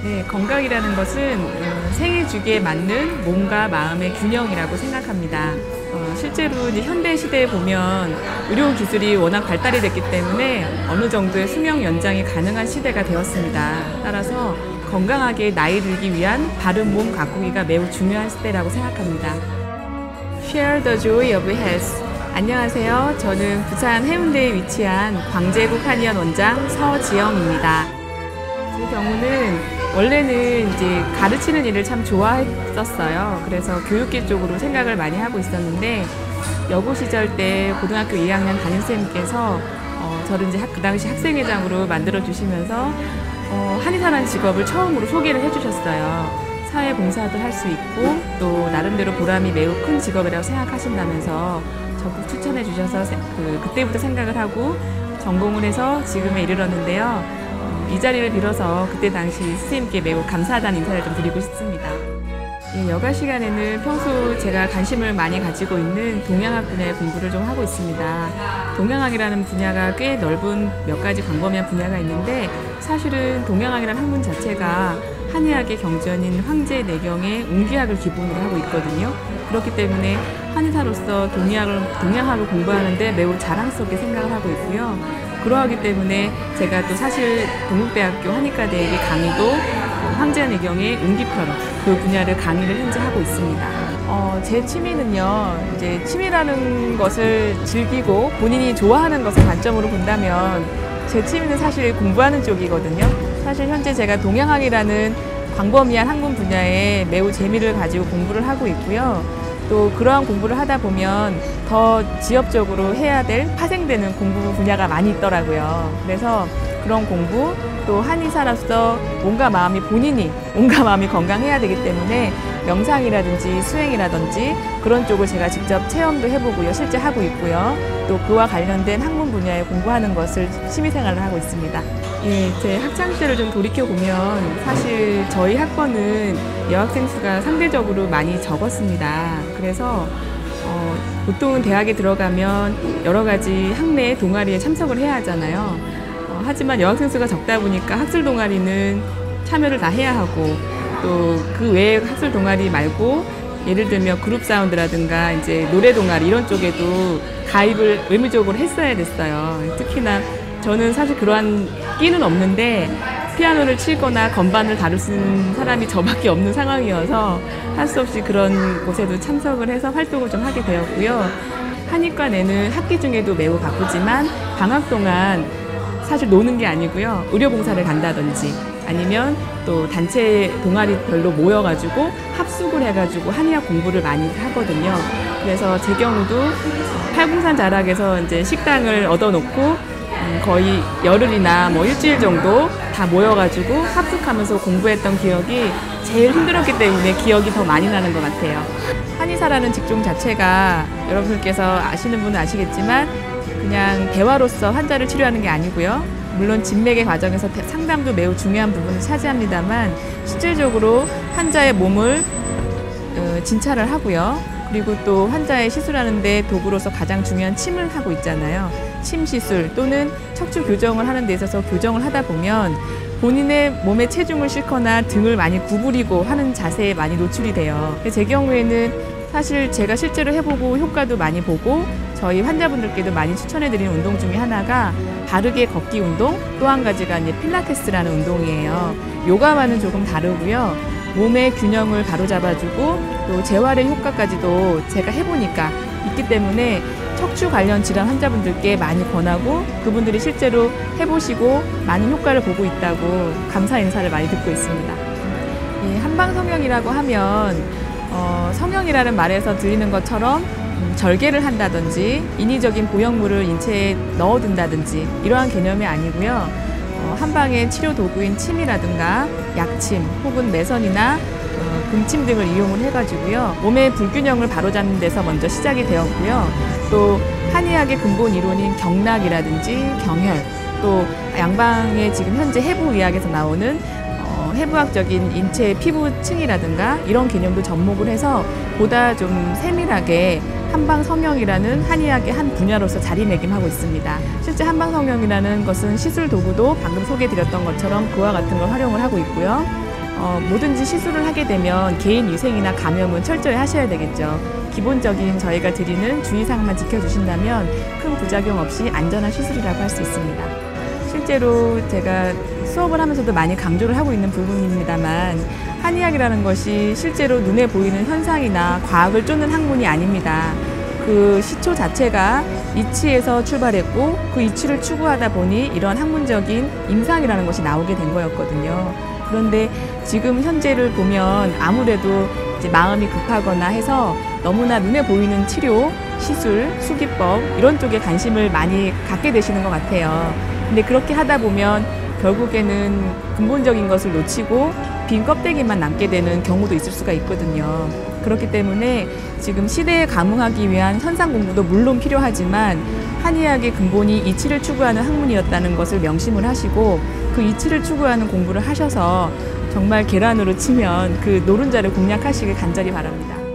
네, 건강이라는 것은 생애 주기에 맞는 몸과 마음의 균형이라고 생각합니다. 실제로 이제 현대 시대에 보면 의료 기술이 워낙 발달이 됐기 때문에 어느 정도의 수명 연장이 가능한 시대가 되었습니다. 따라서 건강하게 나이 들기 위한 바른 몸 가꾸기가 매우 중요한 시대라고 생각합니다. Share the joy of health. 안녕하세요. 저는 부산 해운대에 위치한 광제국 한의원 원장 서지영입니다. 제 경우는 원래는 이제 가르치는 일을 참 좋아했었어요. 그래서 교육계 쪽으로 생각을 많이 하고 있었는데 여고 시절 때 고등학교 2학년 담임쌤께서 저를 이제 그 당시 학생회장으로 만들어 주시면서 한의사라는 직업을 처음으로 소개를 해주셨어요. 사회봉사도 할 수 있고 또 나름대로 보람이 매우 큰 직업이라고 생각하신다면서 적극 추천해 주셔서 그때부터 생각을 하고 전공을 해서 지금에 이르렀는데요. 이 자리를 빌어서 그때 당시 선생님께 매우 감사하다는 인사를 좀 드리고 싶습니다. 여가 시간에는 평소 제가 관심을 많이 가지고 있는 동양학 분야의 공부를 좀 하고 있습니다. 동양학이라는 분야가 꽤 넓은 몇 가지 광범위한 분야가 있는데 사실은 동양학이라는 학문 자체가 한의학의 경전인 황제내경의 웅기학을 기본으로 하고 있거든요. 그렇기 때문에 한의사로서 동양학을 공부하는데 매우 자랑스럽게 생각을 하고 있고요. 그러하기 때문에 제가 또 사실 동국대학교 한의과대학의 강의도 황제내경의 웅기편 그 분야를 강의를 현재 하고 있습니다. 제 취미는요, 이제 취미라는 것을 즐기고 본인이 좋아하는 것을 관점으로 본다면 제 취미는 사실 공부하는 쪽이거든요. 사실 현재 제가 동양학이라는 광범위한 학문 분야에 매우 재미를 가지고 공부를 하고 있고요. 또 그러한 공부를 하다 보면 더 지역적으로 해야 될 파생되는 공부 분야가 많이 있더라고요. 그래서 그런 공부, 또 한의사로서 몸과 마음이 몸과 마음이 건강해야 되기 때문에 명상이라든지 수행이라든지 그런 쪽을 제가 직접 체험도 해보고요. 실제 하고 있고요. 또 그와 관련된 학문 분야에 공부하는 것을 취미생활을 하고 있습니다. 예, 제 학창시절을 좀 돌이켜보면 사실 저희 학번은 여학생 수가 상대적으로 많이 적었습니다. 그래서 보통은 대학에 들어가면 여러 가지 학내 동아리에 참석을 해야 하잖아요. 하지만 여학생 수가 적다 보니까 학술 동아리는 참여를 다 해야 하고 또 그 외에 학술 동아리 말고 예를 들면 그룹 사운드라든가 이제 노래 동아리 이런 쪽에도 가입을 의무적으로 했어야 됐어요. 특히나 저는 사실 그러한 끼는 없는데 피아노를 치거나 건반을 다룰 수 있는 사람이 저밖에 없는 상황이어서 할 수 없이 그런 곳에도 참석을 해서 활동을 좀 하게 되었고요. 한의과 내는 학기 중에도 매우 바쁘지만 방학 동안 사실 노는 게 아니고요. 의료봉사를 간다든지 아니면 또 단체 동아리별로 모여가지고 합숙을 해가지고 한의학 공부를 많이 하거든요. 그래서 제 경우도 팔궁산 자락에서 이제 식당을 얻어놓고 거의 열흘이나 뭐 일주일 정도 다 모여가지고 합숙하면서 공부했던 기억이 제일 힘들었기 때문에 기억이 더 많이 나는 것 같아요. 한의사라는 직종 자체가 여러분들께서 아시는 분은 아시겠지만 그냥 대화로서 환자를 치료하는 게 아니고요. 물론 진맥의 과정에서 상담도 매우 중요한 부분을 차지합니다만 실질적으로 환자의 몸을 진찰을 하고요. 그리고 또 환자의 시술하는 데 도구로서 가장 중요한 침을 하고 있잖아요. 침 시술 또는 척추 교정을 하는 데 있어서 교정을 하다 보면 본인의 몸에 체중을 싣거나 등을 많이 구부리고 하는 자세에 많이 노출이 돼요. 제 경우에는 사실 제가 실제로 해보고 효과도 많이 보고 저희 환자분들께도 많이 추천해드리는 운동 중에 하나가 바르게 걷기 운동, 또 한 가지가 이제 필라테스라는 운동이에요. 요가와는 조금 다르고요. 몸의 균형을 바로잡아주고 또 재활의 효과까지도 제가 해보니까 있기 때문에 척추 관련 질환 환자분들께 많이 권하고 그분들이 실제로 해보시고 많은 효과를 보고 있다고 감사 인사를 많이 듣고 있습니다. 예, 한방성형이라고 하면 성형이라는 말에서 들리는 것처럼 절개를 한다든지 인위적인 보형물을 인체에 넣어둔다든지 이러한 개념이 아니고요. 한방의 치료 도구인 침이라든가 약침 혹은 매선이나 금침 등을 이용을 해가지고요. 몸의 불균형을 바로잡는 데서 먼저 시작이 되었고요. 또 한의학의 근본 이론인 경락이라든지 경혈, 또 양방의 지금 현재 해부의학에서 나오는 해부학적인 인체의 피부층이라든가 이런 개념도 접목을 해서 보다 좀 세밀하게 한방성형이라는 한의학의 한 분야로서 자리매김하고 있습니다. 실제 한방성형이라는 것은 시술 도구도 방금 소개해드렸던 것처럼 그와 같은 걸 활용을 하고 있고요. 뭐든지 시술을 하게 되면 개인 위생이나 감염은 철저히 하셔야 되겠죠. 기본적인 저희가 드리는 주의사항만 지켜주신다면 큰 부작용 없이 안전한 시술이라고 할 수 있습니다. 실제로 제가 수업을 하면서도 많이 강조를 하고 있는 부분입니다만 한의학이라는 것이 실제로 눈에 보이는 현상이나 과학을 쫓는 학문이 아닙니다. 그 시초 자체가 이치에서 출발했고 그 이치를 추구하다 보니 이런 학문적인 임상이라는 것이 나오게 된 거였거든요. 그런데 지금 현재를 보면 아무래도 이제 마음이 급하거나 해서 너무나 눈에 보이는 치료, 시술, 수기법 이런 쪽에 관심을 많이 갖게 되시는 것 같아요. 근데 그렇게 하다 보면 결국에는 근본적인 것을 놓치고 빈 껍데기만 남게 되는 경우도 있을 수가 있거든요. 그렇기 때문에 지금 시대에 감응하기 위한 현상 공부도 물론 필요하지만 한의학의 근본이 이치를 추구하는 학문이었다는 것을 명심을 하시고 그 이치를 추구하는 공부를 하셔서 정말 계란으로 치면 그 노른자를 공략하시길 간절히 바랍니다.